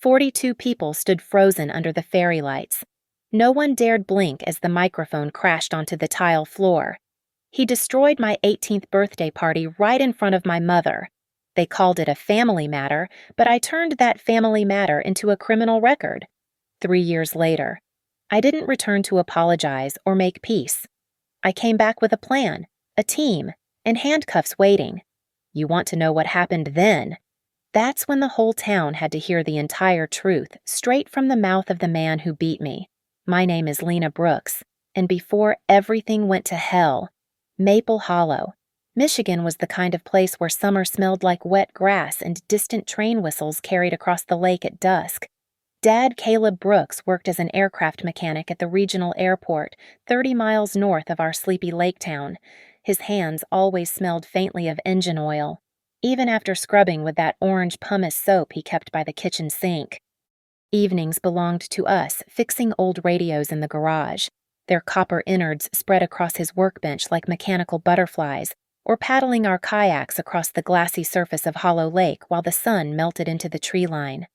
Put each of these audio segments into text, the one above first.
42 people stood frozen under the fairy lights. No one dared blink as the microphone crashed onto the tile floor. He destroyed my 18th birthday party right in front of my mother. They called it a family matter, but I turned that family matter into a criminal record. 3 years later, I didn't return to apologize or make peace. I came back with a plan, a team, and handcuffs waiting. You want to know what happened then? That's when the whole town had to hear the entire truth straight from the mouth of the man who beat me. My name is Lena Brooks, and before everything went to hell, Maple Hollow, Michigan was the kind of place where summer smelled like wet grass and distant train whistles carried across the lake at dusk. Dad Caleb Brooks worked as an aircraft mechanic at the regional airport 30 miles north of our sleepy lake town. His hands always smelled faintly of engine oil, even after scrubbing with that orange pumice soap he kept by the kitchen sink. Evenings belonged to us, fixing old radios in the garage, their copper innards spread across his workbench like mechanical butterflies, or paddling our kayaks across the glassy surface of Hollow Lake while the sun melted into the tree line.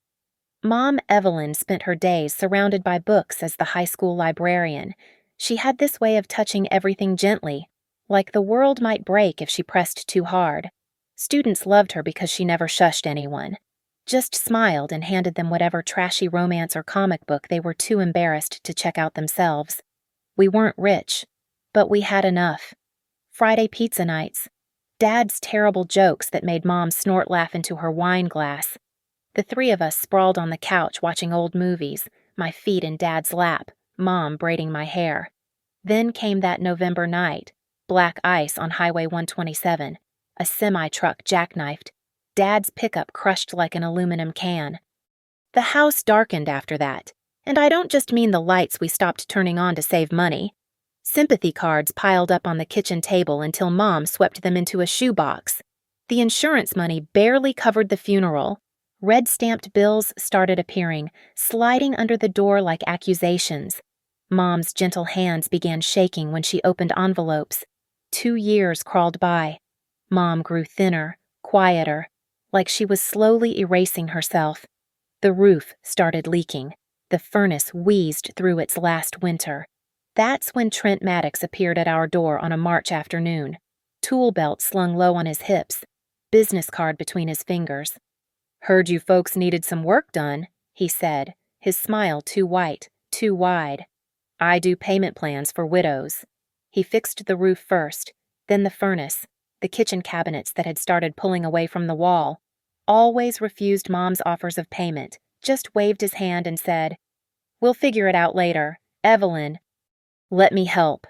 Mom Evelyn spent her days surrounded by books as the high school librarian. She had this way of touching everything gently, like the world might break if she pressed too hard. Students loved her because she never shushed anyone, just smiled and handed them whatever trashy romance or comic book they were too embarrassed to check out themselves. We weren't rich, but we had enough. Friday pizza nights, Dad's terrible jokes that made Mom snort laugh into her wine glass. The three of us sprawled on the couch watching old movies, my feet in Dad's lap, Mom braiding my hair. Then came that November night, black ice on Highway 127, a semi-truck jackknifed, Dad's pickup crushed like an aluminum can. The house darkened after that, and I don't just mean the lights we stopped turning on to save money. Sympathy cards piled up on the kitchen table until Mom swept them into a shoebox. The insurance money barely covered the funeral. Red-stamped bills started appearing, sliding under the door like accusations. Mom's gentle hands began shaking when she opened envelopes. 2 years crawled by. Mom grew thinner, quieter, like she was slowly erasing herself. The roof started leaking. The furnace wheezed through its last winter. That's when Trent Maddox appeared at our door on a March afternoon, tool belt slung low on his hips, business card between his fingers. "Heard you folks needed some work done," he said, his smile too white, too wide. "I do payment plans for widows." He fixed the roof first, then the furnace, the kitchen cabinets that had started pulling away from the wall. Always refused Mom's offers of payment, just waved his hand and said, "We'll figure it out later. Evelyn." "Let me help."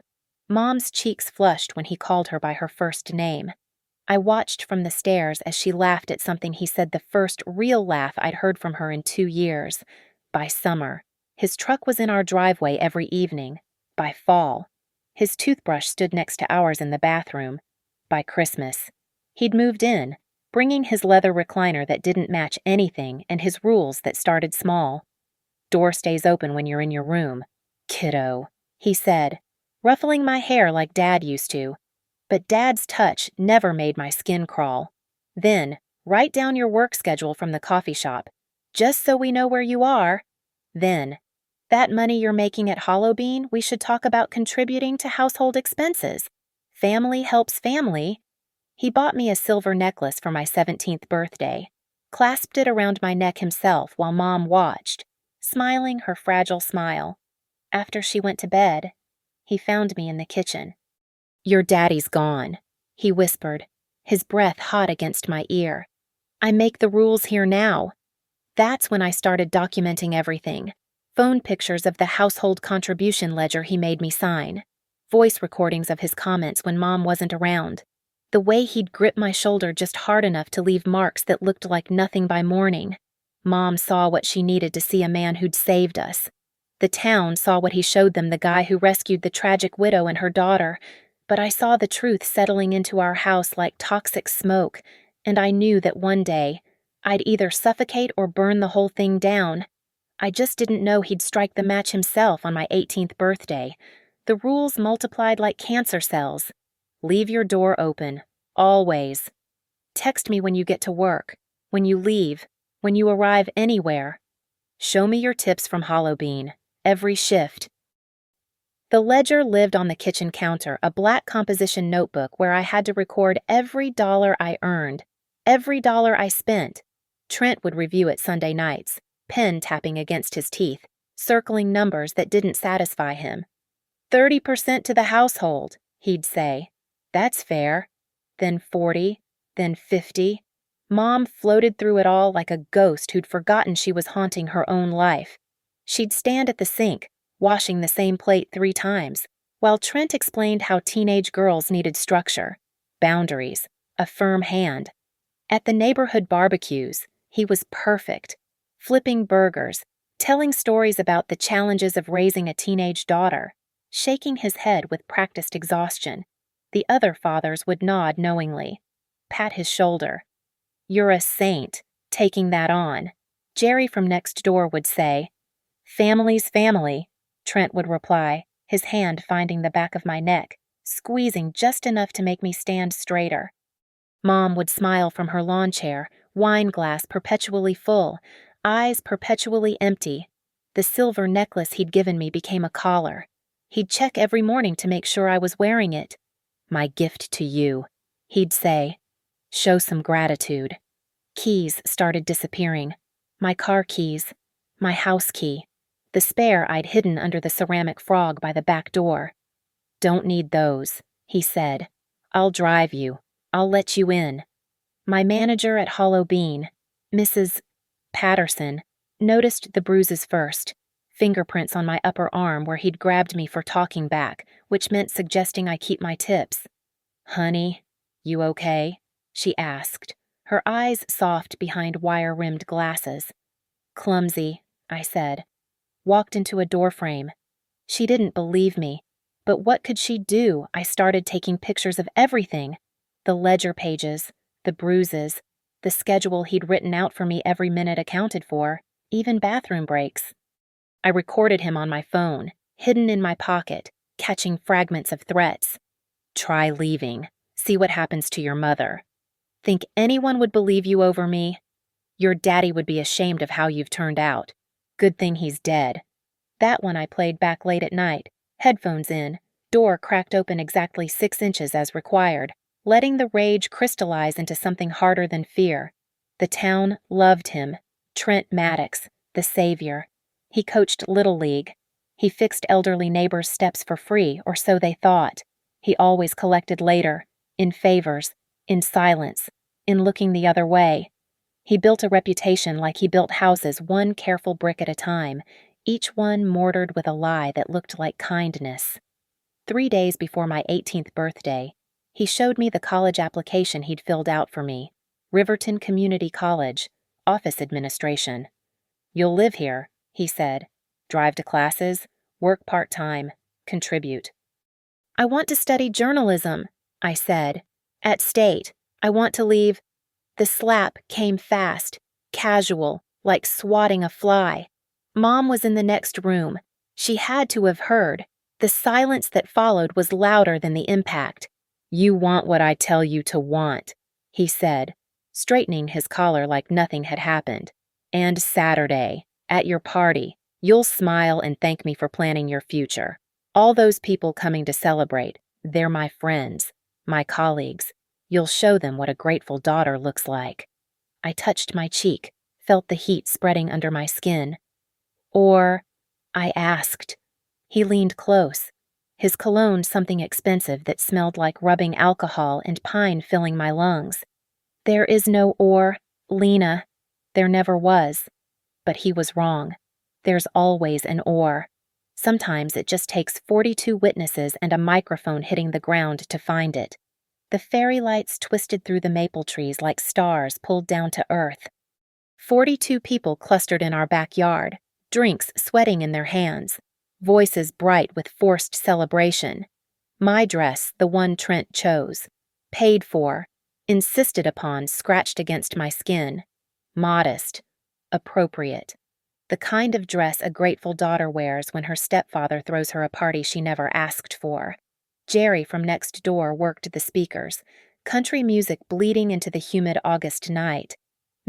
Mom's cheeks flushed when he called her by her first name. I watched from the stairs as she laughed at something he said, the first real laugh I'd heard from her in 2 years. By summer, his truck was in our driveway every evening. By fall, his toothbrush stood next to ours in the bathroom. By Christmas, he'd moved in, bringing his leather recliner that didn't match anything and his rules that started small. "Door stays open when you're in your room, kiddo," he said, ruffling my hair like Dad used to. But Dad's touch never made my skin crawl. Then, write down your work schedule from the coffee shop, just so we know where you are. Then, that money you're making at Hollowbean, we should talk about contributing to household expenses. Family helps family. He bought me a silver necklace for my 17th birthday, clasped it around my neck himself while Mom watched, smiling her fragile smile. After she went to bed, he found me in the kitchen. "Your daddy's gone," he whispered, his breath hot against my ear. "I make the rules here now." That's when I started documenting everything. Phone pictures of the household contribution ledger he made me sign. Voice recordings of his comments when Mom wasn't around. The way he'd grip my shoulder just hard enough to leave marks that looked like nothing by morning. Mom saw what she needed to see a man who'd saved us. The town saw what he showed them, the guy who rescued the tragic widow and her daughter. But I saw the truth settling into our house like toxic smoke, and I knew that one day I'd either suffocate or burn the whole thing down. I just didn't know he'd strike the match himself on my 18th birthday. The rules multiplied like cancer cells. Leave your door open, always. Text me when you get to work, when you leave, when you arrive anywhere. Show me your tips from Halloween. Every shift. The ledger lived on the kitchen counter, a black composition notebook where I had to record every dollar I earned, every dollar I spent. Trent would review it Sunday nights, pen tapping against his teeth, circling numbers that didn't satisfy him. 30% to the household, he'd say. That's fair. Then 40, then 50. Mom floated through it all like a ghost who'd forgotten she was haunting her own life. She'd stand at the sink, washing the same plate 3 times, while Trent explained how teenage girls needed structure, boundaries, a firm hand. At the neighborhood barbecues, he was perfect, flipping burgers, telling stories about the challenges of raising a teenage daughter, shaking his head with practiced exhaustion. The other fathers would nod knowingly, pat his shoulder. You're a saint, taking that on. Jerry from next door would say. Family's family, Trent would reply, his hand finding the back of my neck, squeezing just enough to make me stand straighter. Mom would smile from her lawn chair, wine glass perpetually full, eyes perpetually empty. The silver necklace he'd given me became a collar. He'd check every morning to make sure I was wearing it. My gift to you, he'd say. Show some gratitude. Keys started disappearing. My car keys. My house key. The spare I'd hidden under the ceramic frog by the back door. Don't need those, he said. I'll drive you. I'll let you in. My manager at Hollow Bean, Mrs. Patterson, noticed the bruises first. Fingerprints on my upper arm where he'd grabbed me for talking back, which meant suggesting I keep my tips. Honey, you okay? She asked, her eyes soft behind wire-rimmed glasses. Clumsy, I said. Walked into a doorframe. She didn't believe me, but what could she do? I started taking pictures of everything. The ledger pages, the bruises, the schedule he'd written out for me every minute accounted for, even bathroom breaks. I recorded him on my phone, hidden in my pocket, catching fragments of threats. Try leaving. See what happens to your mother. Think anyone would believe you over me? Your daddy would be ashamed of how you've turned out. Good thing he's dead. That one I played back late at night, headphones in, door cracked open exactly 6 inches as required, letting the rage crystallize into something harder than fear. The town loved him. Trent Maddox, the savior. He coached Little League. He fixed elderly neighbors' steps for free, or so they thought. He always collected later, in favors, in silence, in looking the other way. He built a reputation like he built houses one careful brick at a time, each one mortared with a lie that looked like kindness. 3 days before my 18th birthday, he showed me the college application he'd filled out for me. Riverton Community College, office administration. You'll live here, he said. Drive to classes, work part-time, contribute. I want to study journalism, I said. At State. I want to leave. The slap came fast, casual, like swatting a fly. Mom was in the next room. She had to have heard. The silence that followed was louder than the impact. You want what I tell you to want, he said, straightening his collar like nothing had happened. And Saturday, at your party, you'll smile and thank me for planning your future. All those people coming to celebrate, they're my friends, my colleagues. You'll show them what a grateful daughter looks like. I touched my cheek, felt the heat spreading under my skin. Or, I asked. He leaned close, his cologne something expensive that smelled like rubbing alcohol and pine filling my lungs. There is no or, Lena. There never was. But he was wrong. There's always an or. Sometimes it just takes 42 witnesses and a microphone hitting the ground to find it. The fairy lights twisted through the maple trees like stars pulled down to earth. 42 people clustered in our backyard, drinks sweating in their hands, voices bright with forced celebration. My dress, the one Trent chose, paid for, insisted upon, scratched against my skin. Modest, appropriate. The kind of dress a grateful daughter wears when her stepfather throws her a party she never asked for. Jerry from next door worked the speakers, country music bleeding into the humid August night.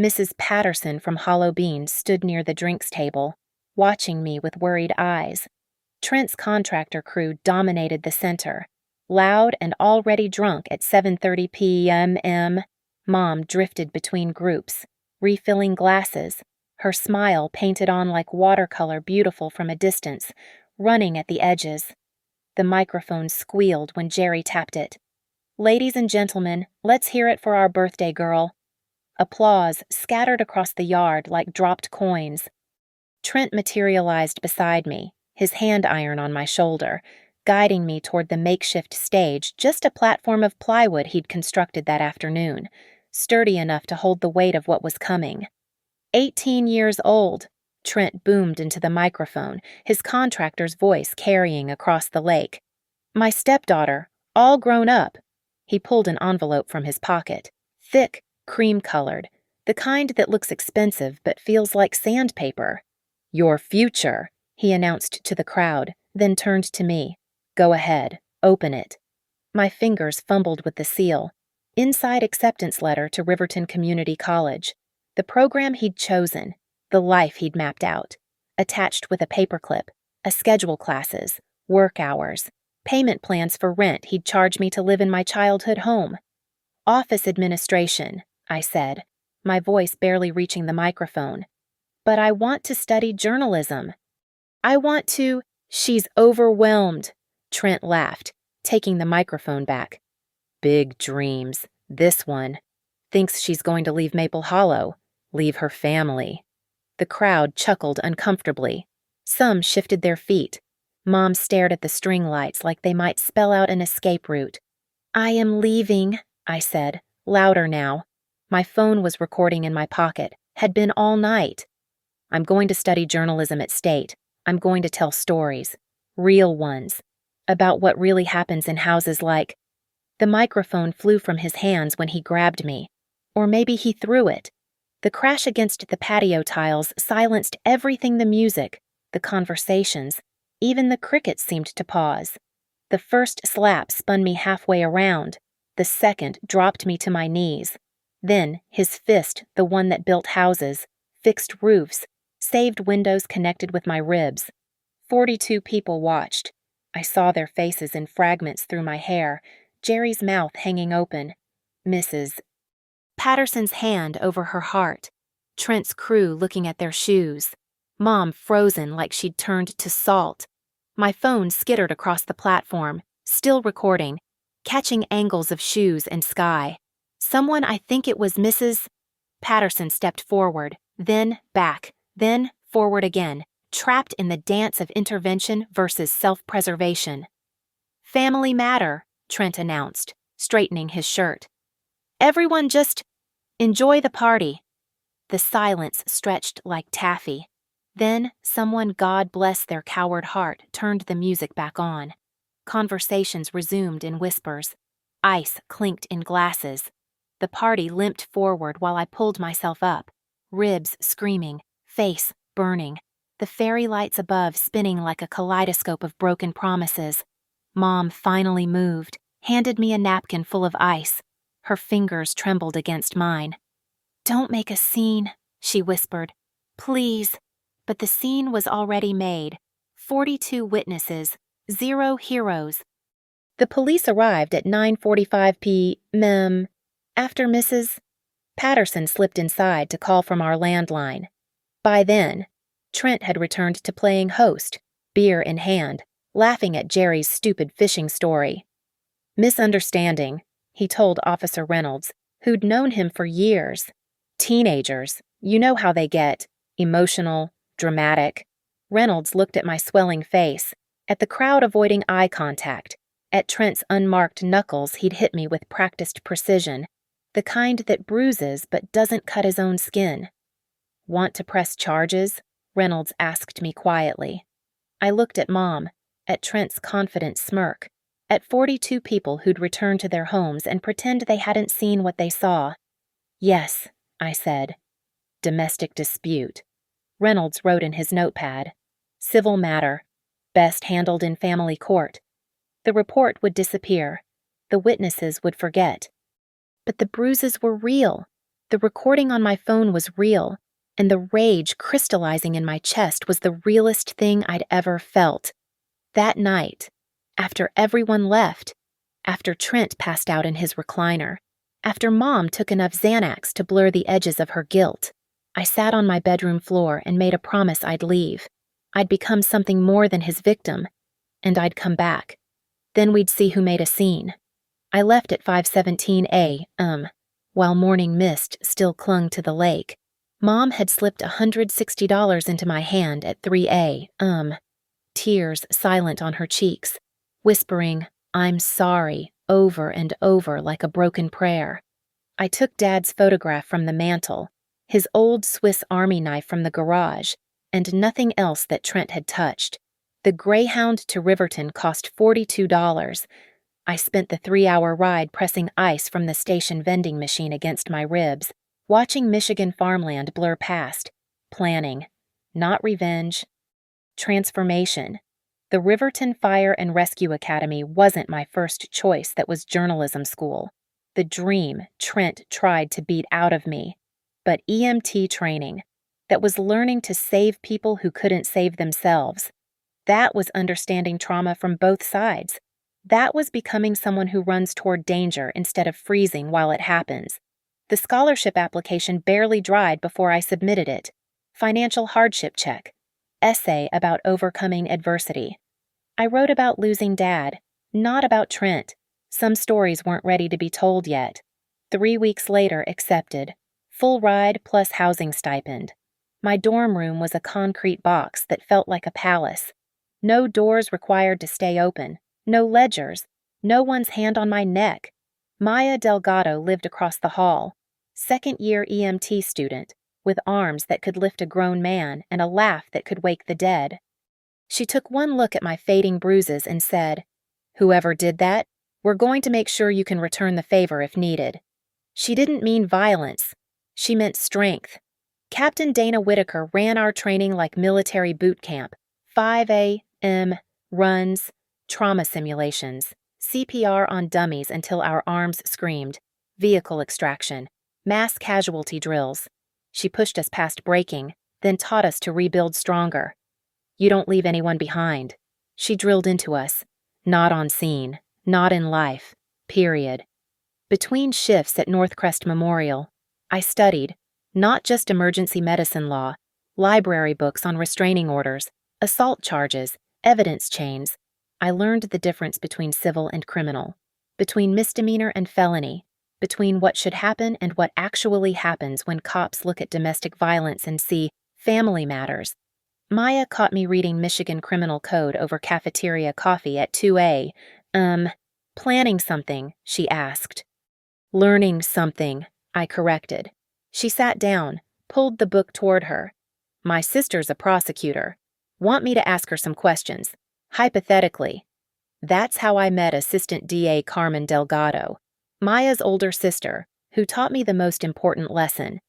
Mrs. Patterson from Hollow Beans stood near the drinks table, watching me with worried eyes. Trent's contractor crew dominated the center, loud and already drunk at 7:30 p.m. Mom drifted between groups, refilling glasses, her smile painted on like watercolor beautiful from a distance, running at the edges. The microphone squealed when Jerry tapped it. "Ladies and gentlemen, let's hear it for our birthday girl." Applause scattered across the yard like dropped coins. Trent materialized beside me, his hand iron on my shoulder, guiding me toward the makeshift stage, just a platform of plywood he'd constructed that afternoon, sturdy enough to hold the weight of what was coming. 18 years old, Trent boomed into the microphone, his contractor's voice carrying across the lake. "My stepdaughter, all grown up." He pulled an envelope from his pocket, thick, cream-colored, the kind that looks expensive but feels like sandpaper. "Your future," he announced to the crowd, then turned to me. "Go ahead, open it." My fingers fumbled with the seal. Inside acceptance letter to Riverton Community College. The program he'd chosen, the life he'd mapped out. Attached with a paperclip, a schedule classes, work hours, payment plans for rent he'd charge me to live in my childhood home. "Office administration," I said, my voice barely reaching the microphone. "But I want to study journalism. I want to—" "She's overwhelmed," Trent laughed, taking the microphone back. "Big dreams. This one. Thinks she's going to leave Maple Hollow, leave her family." The crowd chuckled uncomfortably. Some shifted their feet. Mom stared at the string lights like they might spell out an escape route. "I am leaving," I said, louder now. My phone was recording in my pocket, had been all night. "I'm going to study journalism at State. I'm going to tell stories. Real ones. About what really happens in houses like—" The microphone flew from his hands when he grabbed me. Or maybe he threw it. The crash against the patio tiles silenced everything: the music, the conversations, even the crickets seemed to pause. The first slap spun me halfway around. The second dropped me to my knees. Then his fist, the one that built houses, fixed roofs, saved windows connected with my ribs. 42 people watched. I saw their faces in fragments through my hair, Jerry's mouth hanging open, Mrs. Patterson's hand over her heart, Trent's crew looking at their shoes, Mom frozen like she'd turned to salt. My phone skittered across the platform, still recording, catching angles of shoes and sky. Someone, I think it was Mrs. Patterson, stepped forward, then back, then forward again, trapped in the dance of intervention versus self-preservation. "Family matter," Trent announced, straightening his shirt. "Everyone just enjoy the party." The silence stretched like taffy. Then someone, God bless their coward heart, turned the music back on. Conversations resumed in whispers. Ice clinked in glasses. The party limped forward while I pulled myself up, ribs screaming, face burning, the fairy lights above spinning like a kaleidoscope of broken promises. Mom finally moved, handed me a napkin full of ice. Her fingers trembled against mine. "Don't make a scene," she whispered. "Please." But the scene was already made. 42 witnesses, 0 heroes. The police arrived at 9:45 p.m. after Mrs. Patterson slipped inside to call from our landline. By then, Trent had returned to playing host, beer in hand, laughing at Jerry's stupid fishing story. "Misunderstanding," he told Officer Reynolds, who'd known him for years. "Teenagers, you know how they get, emotional, dramatic." Reynolds looked at my swelling face, at the crowd avoiding eye contact, at Trent's unmarked knuckles he'd hit me with practiced precision, the kind that bruises but doesn't cut his own skin. "Want to press charges?" Reynolds asked me quietly. I looked at Mom, at Trent's confident smirk, at 42 people who'd return to their homes and pretend they hadn't seen what they saw. "Yes," I said. "Domestic dispute." Reynolds wrote in his notepad. "Civil matter. Best handled in family court." The report would disappear. The witnesses would forget. But the bruises were real. The recording on my phone was real, and the rage crystallizing in my chest was the realest thing I'd ever felt. That night, after everyone left, after Trent passed out in his recliner, after Mom took enough Xanax to blur the edges of her guilt, I sat on my bedroom floor and made a promise I'd leave. I'd become something more than his victim, and I'd come back. Then we'd see who made a scene. I left at 5:17 a.m., while morning mist still clung to the lake. Mom had slipped $160 into my hand at 3 a.m., tears silent on her cheeks, whispering, "I'm sorry," over and over like a broken prayer. I took Dad's photograph from the mantel, his old Swiss Army knife from the garage, and nothing else that Trent had touched. The Greyhound to Riverton cost $42. I spent the 3-hour ride pressing ice from the station vending machine against my ribs, watching Michigan farmland blur past, planning, not revenge, transformation. The Riverton Fire and Rescue Academy wasn't my first choice that was journalism school. The dream Trent tried to beat out of me. But EMT training, that was learning to save people who couldn't save themselves. That was understanding trauma from both sides. That was becoming someone who runs toward danger instead of freezing while it happens. The scholarship application barely dried before I submitted it. Financial hardship check. Essay about overcoming adversity. I wrote about losing Dad, not about Trent. Some stories weren't ready to be told yet. 3 weeks later, accepted. Full ride plus housing stipend. My dorm room was a concrete box that felt like a palace. No doors required to stay open. No ledgers. No one's hand on my neck. Maya Delgado lived across the hall. Second-year EMT student, with arms that could lift a grown man and a laugh that could wake the dead. She took one look at my fading bruises and said, "Whoever did that, we're going to make sure you can return the favor if needed." She didn't mean violence. She meant strength. Captain Dana Whitaker ran our training like military boot camp. 5 a.m. runs, trauma simulations, CPR on dummies until our arms screamed, vehicle extraction, mass casualty drills. She pushed us past breaking, then taught us to rebuild stronger. You don't leave anyone behind. She drilled into us. Not on scene, not in life, period. Between shifts at Northcrest Memorial, I studied, not just emergency medicine law, library books on restraining orders, assault charges, evidence chains. I learned the difference between civil and criminal, between misdemeanor and felony, between what should happen and what actually happens when cops look at domestic violence and see family matters. Maya caught me reading Michigan Criminal Code over cafeteria coffee at 2 a.m. Planning something, she asked. Learning something, I corrected. She sat down, pulled the book toward her. My sister's a prosecutor. Want me to ask her some questions? Hypothetically. That's how I met Assistant DA Carmen Delgado, Maya's older sister, who taught me the most important lesson.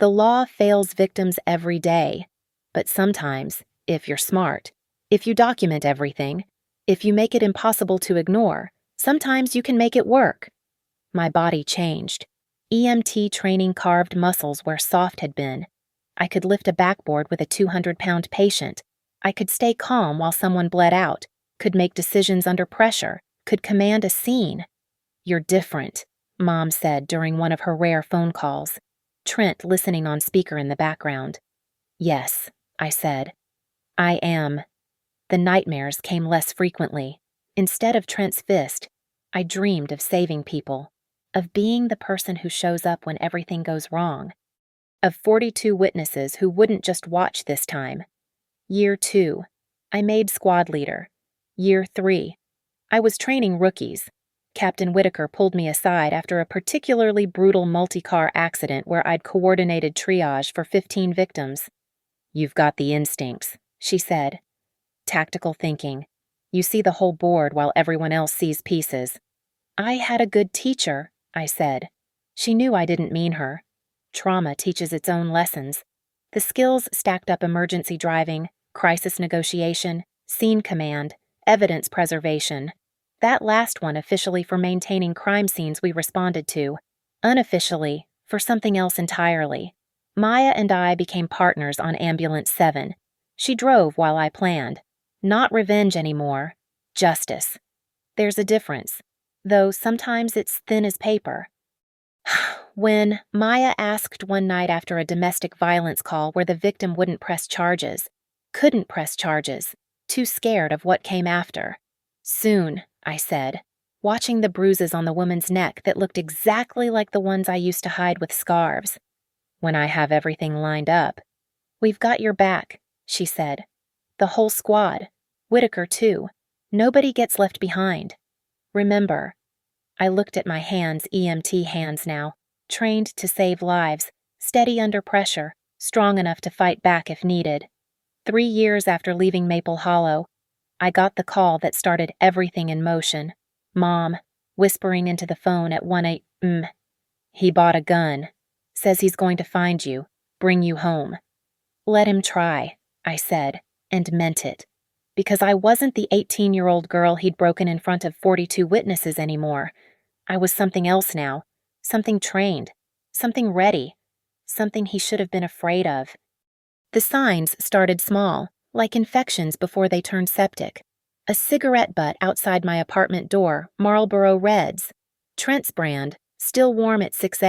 The law fails victims every day, but sometimes, if you're smart, if you document everything, if you make it impossible to ignore, sometimes you can make it work. My body changed. EMT training carved muscles where soft had been. I could lift a backboard with a 200-pound patient. I could stay calm while someone bled out, could make decisions under pressure, could command a scene. You're different, Mom said during one of her rare phone calls, Trent listening on speaker in the background. Yes, I said. I am. The nightmares came less frequently. Instead of Trent's fist, I dreamed of saving people, of being the person who shows up when everything goes wrong, of 42 witnesses who wouldn't just watch this time. Year 2, I made squad leader. Year 3, I was training rookies. Captain Whitaker pulled me aside after a particularly brutal multi-car accident where I'd coordinated triage for 15 victims. You've got the instincts, she said. Tactical thinking. You see the whole board while everyone else sees pieces. I had a good teacher, I said. She knew I didn't mean her. Trauma teaches its own lessons. The skills stacked up emergency driving, crisis negotiation, scene command, evidence preservation. That last one officially for maintaining crime scenes we responded to. Unofficially, for something else entirely. Maya and I became partners on Ambulance 7. She drove while I planned. Not revenge anymore. Justice. There's a difference, though sometimes it's thin as paper. When Maya asked one night after a domestic violence call where the victim wouldn't press charges, couldn't press charges, too scared of what came after. Soon, I said, watching the bruises on the woman's neck that looked exactly like the ones I used to hide with scarves. When I have everything lined up. We've got your back, she said. The whole squad. Whitaker, too. Nobody gets left behind. Remember. I looked at my hands, EMT hands now, trained to save lives, steady under pressure, strong enough to fight back if needed. 3 years after leaving Maple Hollow, I got the call that started everything in motion. Mom, whispering into the phone at 1 He bought a gun. Says he's going to find you, bring you home. Let him try, I said, and meant it. Because I wasn't the 18-year-old girl he'd broken in front of 42 witnesses anymore. I was something else now, something trained, something ready, something he should have been afraid of. The signs started small, like infections before they turned septic. A cigarette butt outside my apartment door, Marlboro Reds. Trent's brand, still warm at 6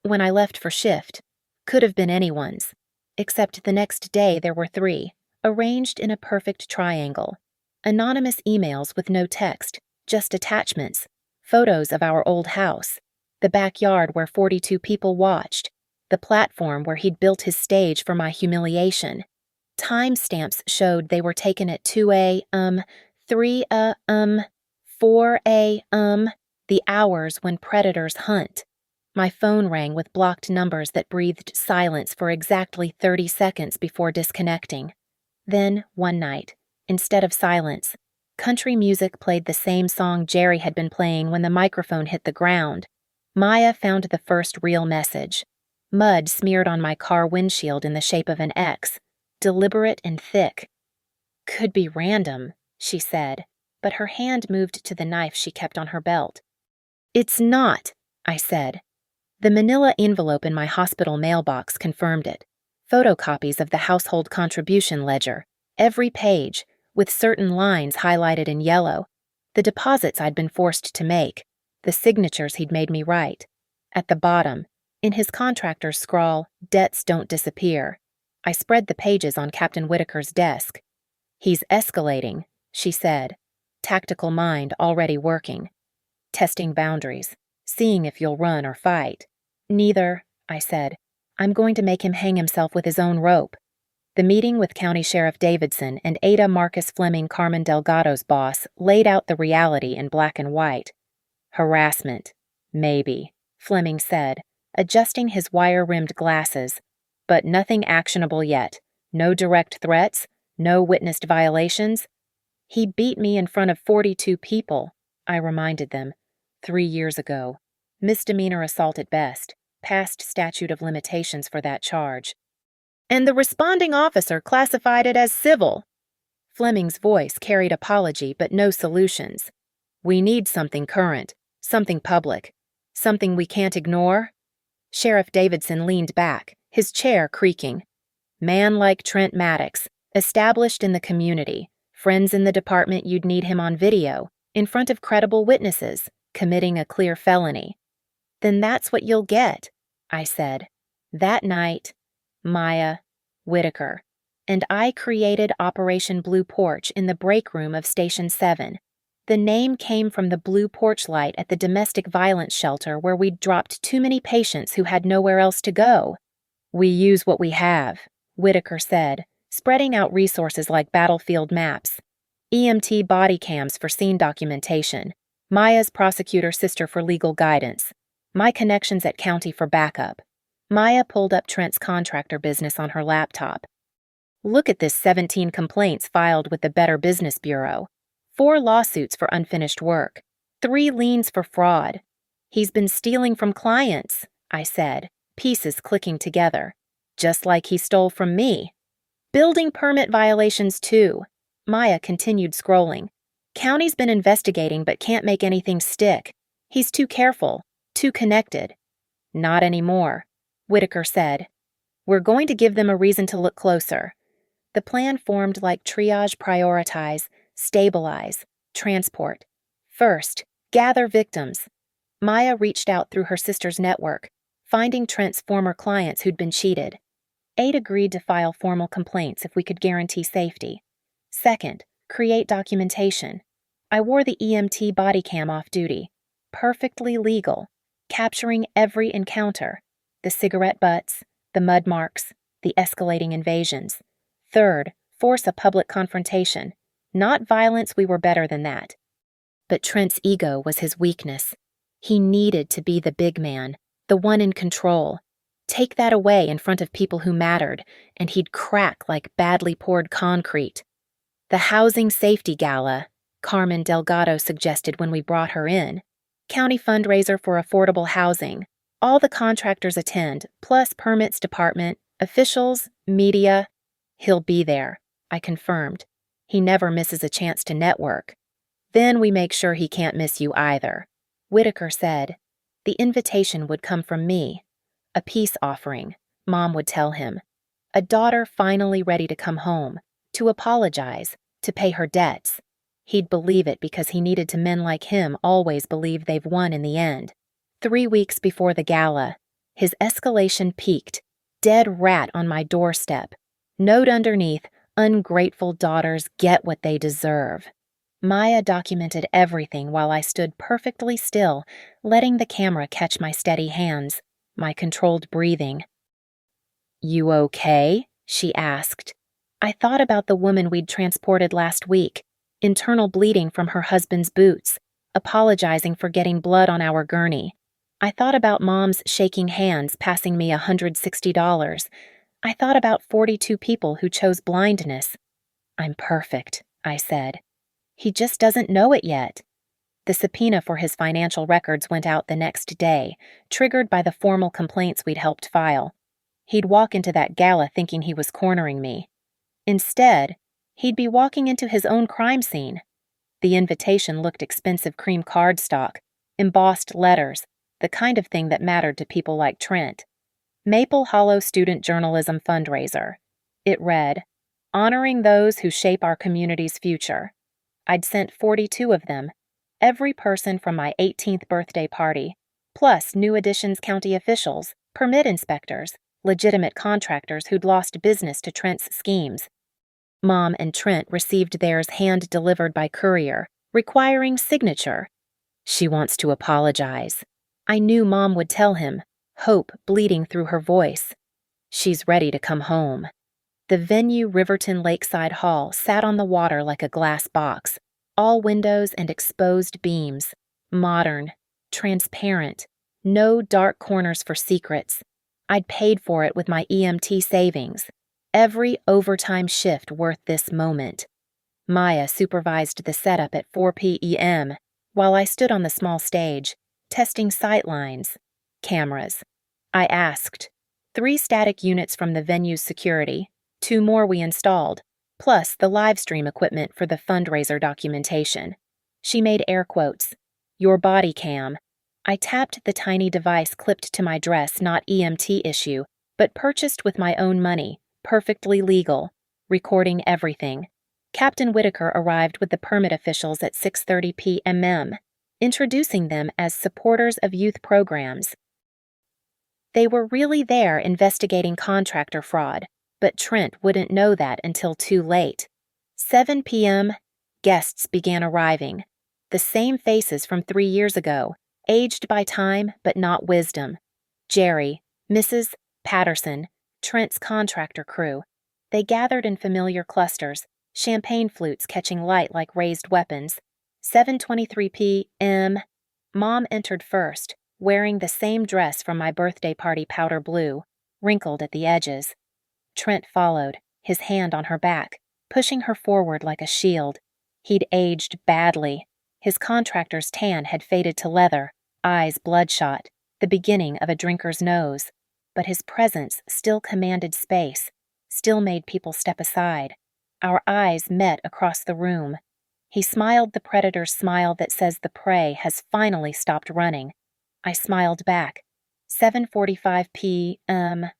when I left for shift. Could have been anyone's. Except the next day there were 3, arranged in a perfect triangle. Anonymous emails with no text, just attachments. Photos of our old house. The backyard where 42 people watched. The platform where he'd built his stage for my humiliation. Timestamps showed they were taken at 2 3 4 the hours when predators hunt. My phone rang with blocked numbers that breathed silence for exactly 30 seconds before disconnecting. Then, one night, instead of silence, country music played the same song Jerry had been playing when the microphone hit the ground. Maya found the first real message. Mud smeared on my car windshield in the shape of an X, deliberate and thick. Could be random, she said, but her hand moved to the knife she kept on her belt. It's not, I said. The manila envelope in my hospital mailbox confirmed it. Photocopies of the household contribution ledger, every page, with certain lines highlighted in yellow. The deposits I'd been forced to make, the signatures he'd made me write. At the bottom, in his contractor's scrawl, debts don't disappear. I spread the pages on Captain Whitaker's desk. He's escalating, she said, tactical mind already working. Testing boundaries, seeing if you'll run or fight. Neither, I said. I'm going to make him hang himself with his own rope. The meeting with County Sheriff Davidson and Ada Marcus Fleming, Carmen Delgado's boss, laid out the reality in black and white. Harassment. Maybe, Fleming said, adjusting his wire-rimmed glasses. But nothing actionable yet. No direct threats, no witnessed violations. He beat me in front of 42 people, I reminded them. 3 years ago. Misdemeanor assault at best. Past statute of limitations for that charge. And the responding officer classified it as civil. Fleming's voice carried apology but no solutions. We need something current, something public, something we can't ignore. Sheriff Davidson leaned back, his chair creaking. Man like Trent Maddox, established in the community, friends in the department you'd need him on video, in front of credible witnesses, committing a clear felony. Then that's what you'll get, I said. That night, Maya, Whitaker, and I created Operation Blue Porch in the break room of Station 7. The name came from the blue porch light at the domestic violence shelter where we'd dropped too many patients who had nowhere else to go. We use what we have, Whitaker said, spreading out resources like battlefield maps. EMT body cams for scene documentation. Maya's prosecutor sister for legal guidance. My connections at county for backup. Maya pulled up Trent's contractor business on her laptop. Look at this 17 complaints filed with the Better Business Bureau. 4 lawsuits for unfinished work. 3 liens for fraud. He's been stealing from clients, I said, pieces clicking together. Just like he stole from me. Building permit violations too. Maya continued scrolling. County's been investigating but can't make anything stick. He's too careful, too connected. Not anymore, Whitaker said. We're going to give them a reason to look closer. The plan formed like triage, prioritize, stabilize, transport. First, gather victims. Maya reached out through her sister's network, finding Trent's former clients who'd been cheated. 8 agreed to file formal complaints if we could guarantee safety. Second, create documentation. I wore the EMT body cam off duty. Perfectly legal, capturing every encounter. The cigarette butts, the mud marks, the escalating invasions. Third, force a public confrontation. Not violence, we were better than that. But Trent's ego was his weakness. He needed to be the big man, the one in control. Take that away in front of people who mattered, and he'd crack like badly poured concrete. The Housing Safety Gala, Carmen Delgado suggested when we brought her in. County fundraiser for affordable housing. All the contractors attend, plus permits department, officials, media. He'll be there, I confirmed. He never misses a chance to network. Then we make sure he can't miss you either. Whitaker said. The invitation would come from me. A peace offering, Mom would tell him. A daughter finally ready to come home, to apologize, to pay her debts. He'd believe it because he needed to men like him always believe they've won in the end. 3 weeks before the gala, his escalation peaked. Dead rat on my doorstep. Note underneath, ungrateful daughters get what they deserve. Maya documented everything while I stood perfectly still, letting the camera catch my steady hands, my controlled breathing. You okay? She asked. I thought about the woman we'd transported last week, internal bleeding from her husband's boots, apologizing for getting blood on our gurney. I thought about Mom's shaking hands passing me $160. I thought about 42 people who chose blindness. I'm perfect, I said. He just doesn't know it yet. The subpoena for his financial records went out the next day, triggered by the formal complaints we'd helped file. He'd walk into that gala thinking he was cornering me. Instead, he'd be walking into his own crime scene. The invitation looked expensive cream cardstock, embossed letters, the kind of thing that mattered to people like Trent. Maple Hollow Student Journalism Fundraiser. It read, Honoring those who shape our community's future. I'd sent 42 of them, every person from my 18th birthday party, plus New Additions county officials, permit inspectors, legitimate contractors who'd lost business to Trent's schemes. Mom and Trent received theirs hand-delivered by courier, requiring signature. She wants to apologize. I knew Mom would tell him, hope bleeding through her voice. She's ready to come home. The venue, Riverton Lakeside Hall, sat on the water like a glass box, all windows and exposed beams, modern, transparent, no dark corners for secrets. I'd paid for it with my EMT savings. Every overtime shift worth this moment. Maya supervised the setup at 4 p.m. while I stood on the small stage, testing sight lines, cameras. I asked. 3 static units from the venue's security, 2 more we installed, plus the live stream equipment for the fundraiser documentation. She made air quotes. Your body cam. I tapped the tiny device clipped to my dress, not EMT issue, but purchased with my own money, perfectly legal, recording everything. Captain Whitaker arrived with the permit officials at 6:30 p.m., introducing them as supporters of youth programs. They were really there investigating contractor fraud, but Trent wouldn't know that until too late. 7 p.m., guests began arriving. The same faces from 3 years ago, aged by time but not wisdom. Jerry, Mrs. Patterson, Trent's contractor crew. They gathered in familiar clusters, champagne flutes catching light like raised weapons. 7:23 p.m. Mom entered first, wearing the same dress from my birthday party, powder blue, wrinkled at the edges. Trent followed, his hand on her back, pushing her forward like a shield. He'd aged badly. His contractor's tan had faded to leather, eyes bloodshot, the beginning of a drinker's nose. But his presence still commanded space, still made people step aside. Our eyes met across the room. He smiled the predator's smile that says the prey has finally stopped running. I smiled back. 7:45 p.m.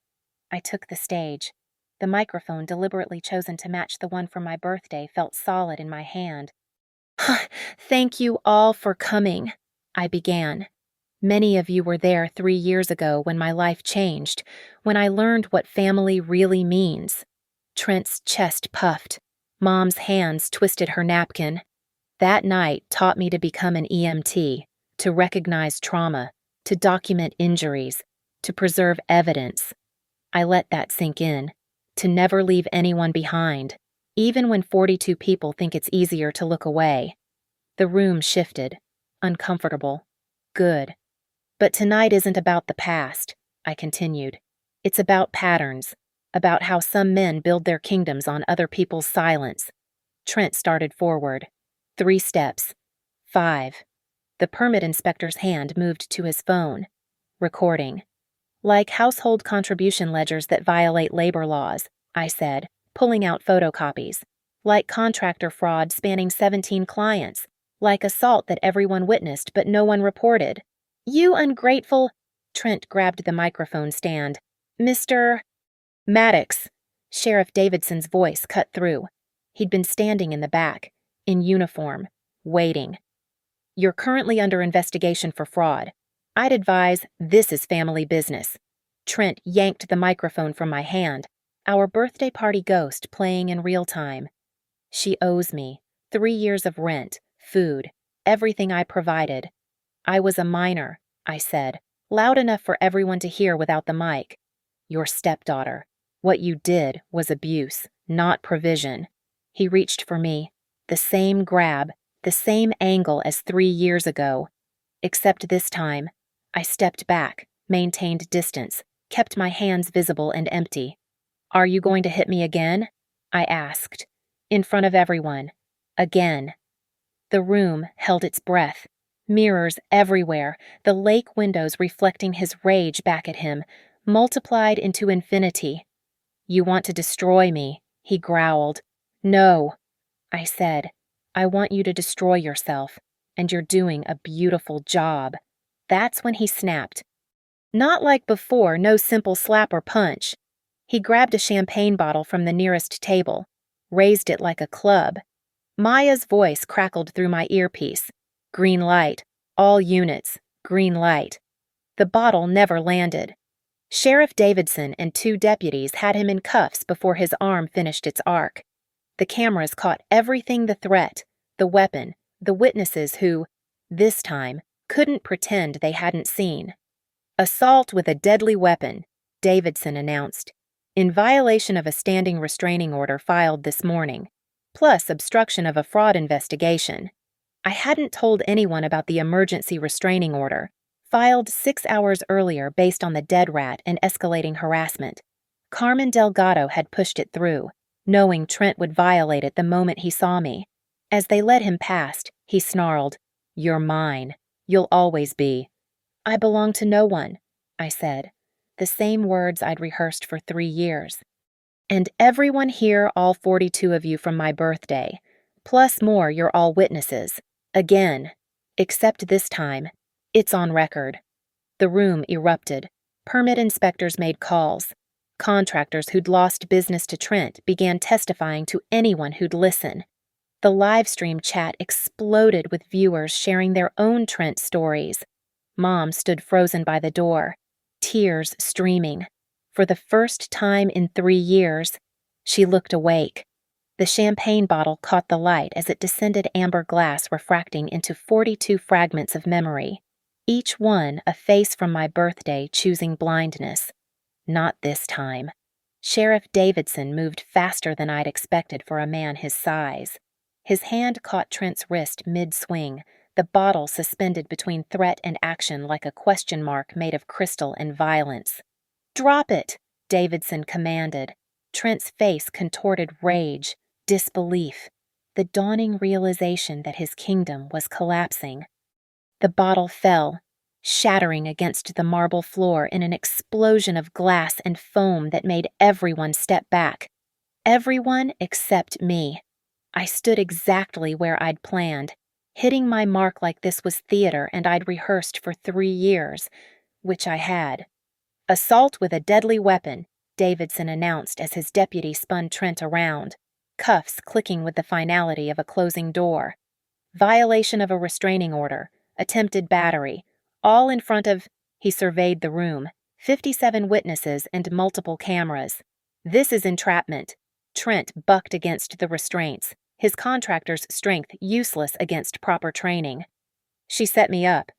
I took the stage. The microphone, deliberately chosen to match the one from my birthday, felt solid in my hand. Thank you all for coming, I began. Many of you were there 3 years ago when my life changed, when I learned what family really means. Trent's chest puffed. Mom's hands twisted her napkin. That night taught me to become an EMT, to recognize trauma, to document injuries, to preserve evidence. I let that sink in, to never leave anyone behind, even when 42 people think it's easier to look away. The room shifted. Uncomfortable. Good. But tonight isn't about the past, I continued. It's about patterns, about how some men build their kingdoms on other people's silence. Trent started forward. 3 steps. 5. The permit inspector's hand moved to his phone. Recording. Like household contribution ledgers that violate labor laws, I said, pulling out photocopies. Like contractor fraud spanning 17 clients. Like assault that everyone witnessed but no one reported. You ungrateful... Trent grabbed the microphone stand. Mr. Maddox. Sheriff Davidson's voice cut through. He'd been standing in the back, in uniform, waiting. You're currently under investigation for fraud. I'd advise this is family business. Trent yanked the microphone from my hand, our birthday party ghost playing in real time. She owes me 3 years of rent, food, everything I provided. I was a minor, I said, loud enough for everyone to hear without the mic. Your stepdaughter. What you did was abuse, not provision. He reached for me. The same grab, the same angle as 3 years ago. Except this time, I stepped back, maintained distance, kept my hands visible and empty. Are you going to hit me again? I asked. In front of everyone. Again. The room held its breath. Mirrors everywhere, the lake windows reflecting his rage back at him, multiplied into infinity. You want to destroy me, he growled. No, I said. I want you to destroy yourself, and you're doing a beautiful job. That's when he snapped. Not like before, no simple slap or punch. He grabbed a champagne bottle from the nearest table, raised it like a club. Maya's voice crackled through my earpiece. Green light. All units. Green light. The bottle never landed. Sheriff Davidson and 2 deputies had him in cuffs before his arm finished its arc. The cameras caught everything: the threat, the weapon, the witnesses who, this time, couldn't pretend they hadn't seen. Assault with a deadly weapon, Davidson announced, in violation of a standing restraining order filed this morning, plus obstruction of a fraud investigation. I hadn't told anyone about the emergency restraining order, filed 6 hours earlier based on the dead rat and escalating harassment. Carmen Delgado had pushed it through, knowing Trent would violate it the moment he saw me. As they led him past, he snarled, You're mine. You'll always be. I belong to no one, I said, the same words I'd rehearsed for 3 years. And everyone here, all 42 of you from my birthday, plus more, you're all witnesses. Again. Except this time, it's on record. The room erupted. Permit inspectors made calls. Contractors who'd lost business to Trent began testifying to anyone who'd listen. The live stream chat exploded with viewers sharing their own Trent stories. Mom stood frozen by the door, tears streaming. For the first time in 3 years, she looked awake. The champagne bottle caught the light as it descended amber glass refracting into 42 fragments of memory, each one a face from my birthday choosing blindness. Not this time. Sheriff Davidson moved faster than I'd expected for a man his size. His hand caught Trent's wrist mid-swing, the bottle suspended between threat and action like a question mark made of crystal and violence. Drop it, Davidson commanded. Trent's face contorted rage, disbelief, the dawning realization that his kingdom was collapsing. The bottle fell, shattering against the marble floor in an explosion of glass and foam that made everyone step back. Everyone except me. I stood exactly where I'd planned, hitting my mark like this was theater and I'd rehearsed for 3 years, which I had. "Assault with a deadly weapon," Davidson announced as his deputy spun Trent around, cuffs clicking with the finality of a closing door. "Violation of a restraining order, attempted battery, all in front of—" He surveyed the room, 57 witnesses and multiple cameras. "This is entrapment." Trent bucked against the restraints, his contractor's strength useless against proper training. "She set me up.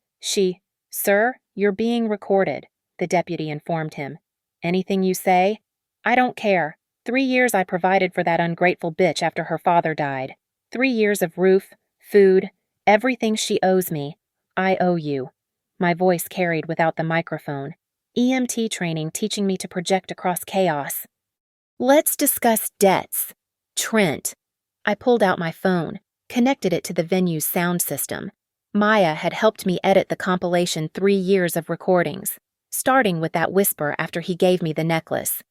Sir, you're being recorded," the deputy informed him. "Anything you say?" "I don't care. 3 years I provided for that ungrateful bitch after her father died. 3 years of roof, food, everything she owes me. I owe you." My voice carried without the microphone. EMT training teaching me to project across chaos. "Let's discuss debts. Trent." I pulled out my phone, connected it to the venue's sound system. Maya had helped me edit the compilation 3 years of recordings, starting with that whisper after he gave me the necklace.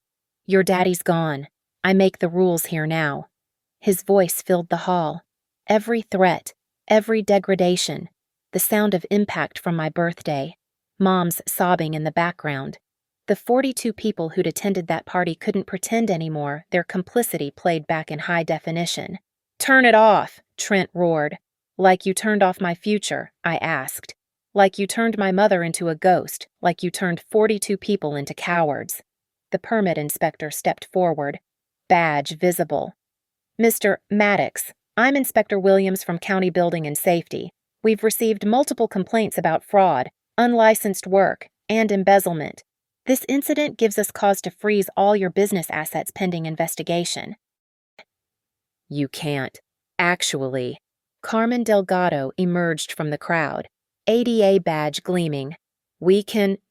"Your daddy's gone. I make the rules here now." His voice filled the hall. Every threat, every degradation, the sound of impact from my birthday, Mom's sobbing in the background. The 42 people who'd attended that party couldn't pretend anymore, their complicity played back in high definition. "Turn it off," Trent roared. "Like you turned off my future," I asked. "Like you turned my mother into a ghost, like you turned 42 people into cowards." The permit inspector stepped forward, badge visible. "Mr. Maddox, I'm Inspector Williams from County Building and Safety. We've received multiple complaints about fraud, unlicensed work, and embezzlement. This incident gives us cause to freeze all your business assets pending investigation." "You can't. Actually." Carmen Delgado emerged from the crowd, ADA badge gleaming.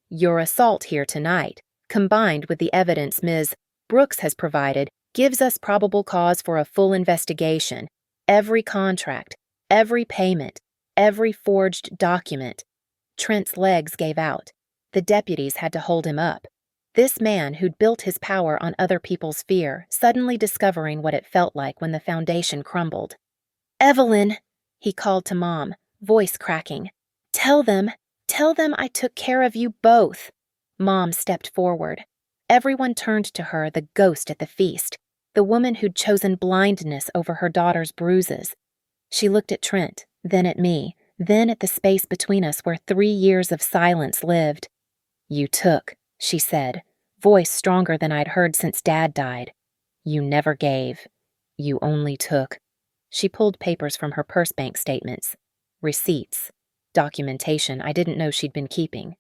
Your assault here tonight, combined with the evidence Ms. Brooks has provided, gives us probable cause for a full investigation. Every contract, every payment, every forged document." Trent's legs gave out. The deputies had to hold him up. This man who'd built his power on other people's fear, suddenly discovering what it felt like when the foundation crumbled. "Evelyn," he called to Mom, voice cracking. Tell them I took care of you both." Mom stepped forward. Everyone turned to her, the ghost at the feast, the woman who'd chosen blindness over her daughter's bruises. She looked at Trent, then at me, then at the space between us where 3 years of silence lived. "You took," she said, voice stronger than I'd heard since Dad died. "You never gave. You only took." She pulled papers from her purse bank statements. Receipts. Documentation I didn't know she'd been keeping.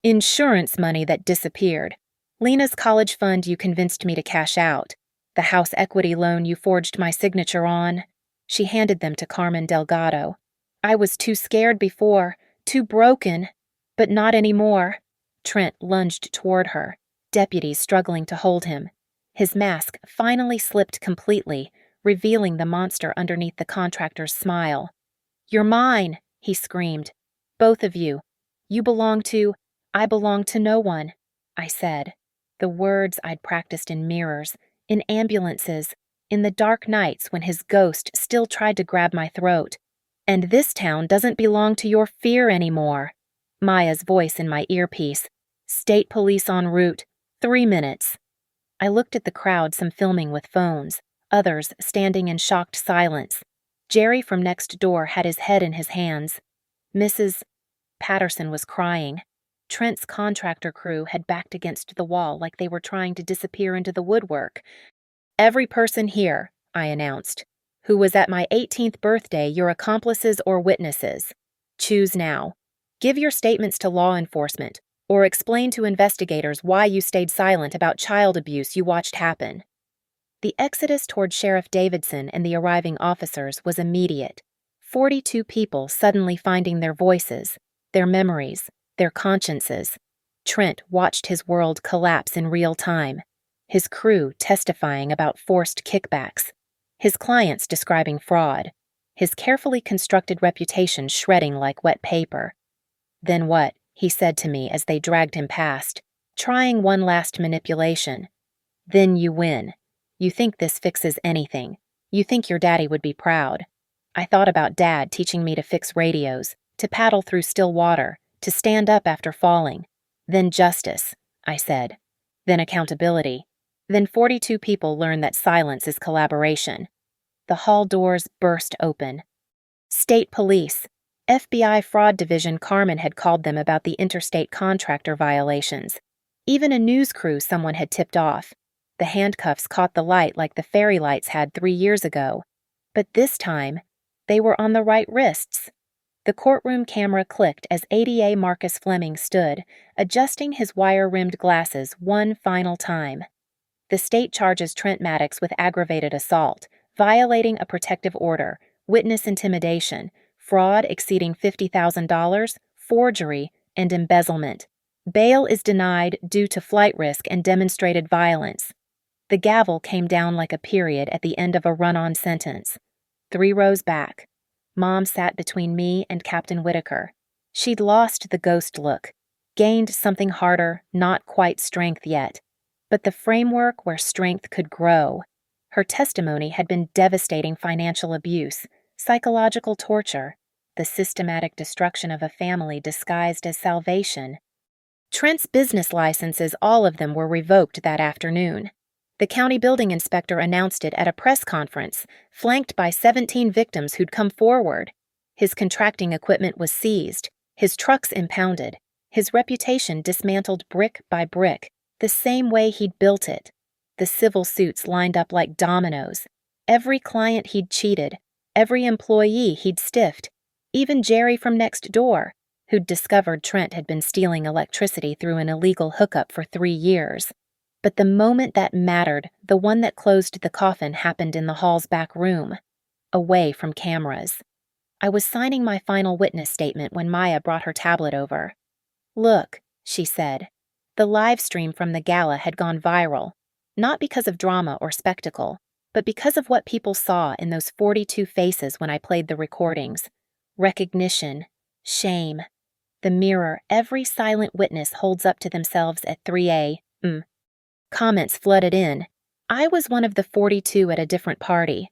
"Insurance money that disappeared. Lena's college fund you convinced me to cash out. The house equity loan you forged my signature on." She handed them to Carmen Delgado. "I was too scared before, too broken, but not anymore." Trent lunged toward her, deputies struggling to hold him. His mask finally slipped completely, revealing the monster underneath the contractor's smile. "You're mine," he screamed. "Both of you. I belong to no one," I said. The words I'd practiced in mirrors, in ambulances, in the dark nights when his ghost still tried to grab my throat. "And this town doesn't belong to your fear anymore." Maya's voice in my earpiece. "State police en route. 3 minutes." I looked at the crowd, some filming with phones, others standing in shocked silence. Jerry from next door had his head in his hands. Mrs. Patterson was crying. Trent's contractor crew had backed against the wall like they were trying to disappear into the woodwork. "Every person here," I announced, "who was at my 18th birthday your accomplices or witnesses. Choose now. Give your statements to law enforcement, or explain to investigators why you stayed silent about child abuse you watched happen." The exodus toward Sheriff Davidson and the arriving officers was immediate. 42 people suddenly finding their voices, their memories, their consciences. Trent watched his world collapse in real time, his crew testifying about forced kickbacks, his clients describing fraud, his carefully constructed reputation shredding like wet paper. "Then what?" he said to me as they dragged him past, trying one last manipulation. "Then you win. You think this fixes anything. You think your daddy would be proud." I thought about Dad teaching me to fix radios, to paddle through still water, to stand up after falling. Then justice, I said. Then accountability. Then 42 people learn that silence is collaboration. The hall doors burst open. State police. FBI fraud division Carmen had called them about the interstate contractor violations. Even a news crew someone had tipped off. The handcuffs caught the light like the fairy lights had 3 years ago. But this time, they were on the right wrists. The courtroom camera clicked as ADA Marcus Fleming stood, adjusting his wire-rimmed glasses one final time. The state charges Trent Maddox with aggravated assault, violating a protective order, witness intimidation, fraud exceeding $50,000, forgery, and embezzlement. Bail is denied due to flight risk and demonstrated violence. The gavel came down like a period at the end of a run-on sentence. 3 rows back, Mom sat between me and Captain Whitaker. She'd lost the ghost look, gained something harder, not quite strength yet, but the framework where strength could grow. Her testimony had been devastating financial abuse, psychological torture, the systematic destruction of a family disguised as salvation. Trent's business licenses, all of them, were revoked that afternoon. The county building inspector announced it at a press conference, flanked by 17 victims who'd come forward. His contracting equipment was seized, his trucks impounded, his reputation dismantled brick by brick, the same way he'd built it. The civil suits lined up like dominoes. Every client he'd cheated, every employee he'd stiffed, even Jerry from next door, who'd discovered Trent had been stealing electricity through an illegal hookup for 3 years. But the moment that mattered, the one that closed the coffin, happened in the hall's back room, away from cameras. I was signing my final witness statement when Maya brought her tablet over. "Look," she said. The live stream from the gala had gone viral, not because of drama or spectacle, but because of what people saw in those 42 faces when I played the recordings. Recognition, shame, the mirror every silent witness holds up to themselves at 3 a.m. Comments flooded in. I was one of the 42 at a different party.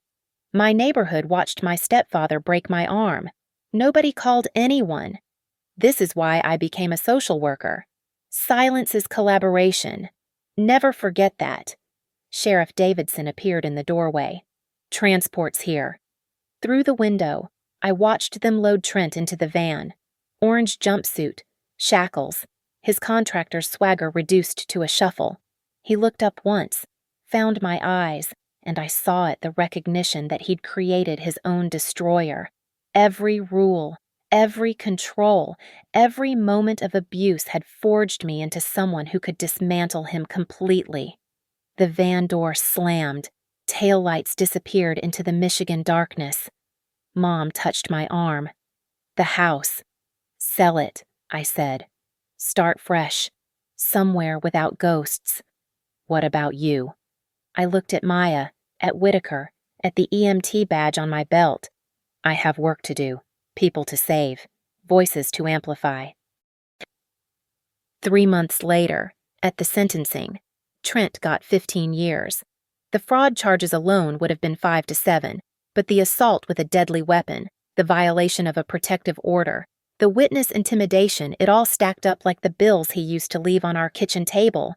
My neighborhood watched my stepfather break my arm. Nobody called anyone. This is why I became a social worker. Silence is collaboration. Never forget that. Sheriff Davidson appeared in the doorway. "Transport's here." Through the window, I watched them load Trent into the van. Orange jumpsuit, shackles, his contractor's swagger reduced to a shuffle. He looked up once, found my eyes, and I saw it, the recognition that he'd created his own destroyer. Every rule, every control, every moment of abuse had forged me into someone who could dismantle him completely. The van door slammed. Taillights disappeared into the Michigan darkness. Mom touched my arm. "The house. Sell it," I said. "Start fresh. Somewhere without ghosts." "What about you?" I looked at Maya, at Whitaker, at the EMT badge on my belt. "I have work to do, people to save, voices to amplify." 3 months later, at the sentencing, Trent got 15 years. The fraud charges alone would have been 5 to 7, but the assault with a deadly weapon, the violation of a protective order, the witness intimidation, it all stacked up like the bills he used to leave on our kitchen table.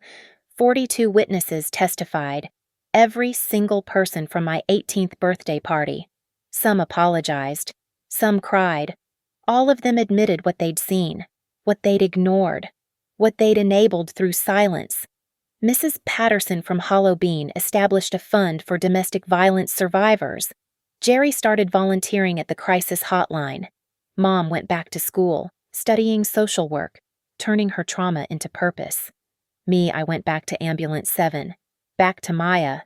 42 witnesses testified, every single person from my 18th birthday party. Some apologized, some cried. All of them admitted what they'd seen, what they'd ignored, what they'd enabled through silence. Mrs. Patterson from Hollow Bean established a fund for domestic violence survivors. Jerry started volunteering at the crisis hotline. Mom went back to school, studying social work, turning her trauma into purpose. Me, I went back to Ambulance 7, back to Maya,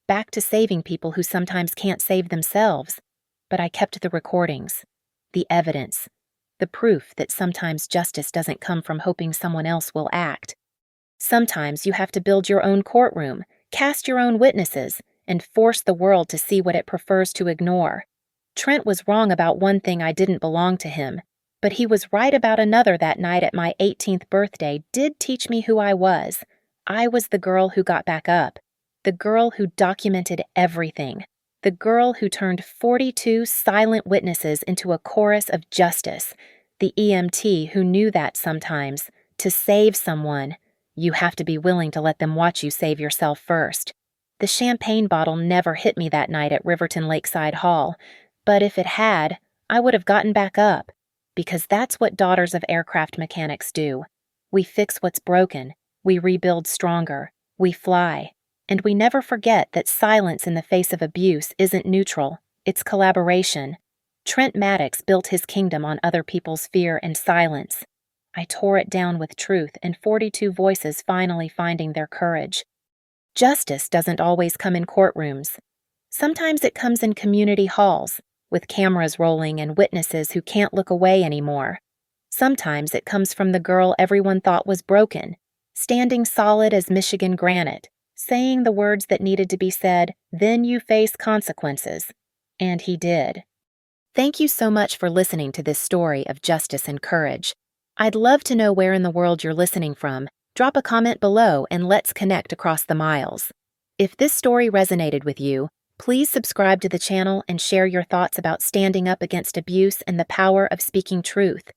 back to saving people who sometimes can't save themselves. But I kept the recordings, the evidence, the proof that sometimes justice doesn't come from hoping someone else will act. Sometimes you have to build your own courtroom, cast your own witnesses, and force the world to see what it prefers to ignore. Trent was wrong about one thing: I didn't belong to him. But he was right about another. That night at my 18th birthday did teach me who I was. I was the girl who got back up, the girl who documented everything, the girl who turned 42 silent witnesses into a chorus of justice, the EMT who knew that sometimes, To save someone, you have to be willing to let them watch you save yourself first. The champagne bottle never hit me that night at Riverton Lakeside Hall, but if it had, I would have gotten back up, because that's what daughters of aircraft mechanics do. We fix what's broken, we rebuild stronger, we fly, and we never forget that silence in the face of abuse isn't neutral, it's collaboration. Trent Maddox built his kingdom on other people's fear and silence. I tore it down with truth and 42 voices finally finding their courage. Justice doesn't always come in courtrooms. Sometimes it comes in community halls, with cameras rolling and witnesses who can't look away anymore. Sometimes it comes from the girl everyone thought was broken, standing solid as Michigan granite, saying the words that needed to be said, then you face consequences. And he did. Thank you so much for listening to this story of justice and courage. I'd love to know where in the world you're listening from. Drop a comment below and let's connect across the miles. If this story resonated with you, please subscribe to the channel and share your thoughts about standing up against abuse and the power of speaking truth.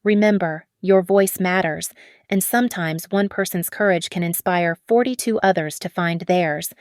Remember, your voice matters, and sometimes one person's courage can inspire 42 others to find theirs.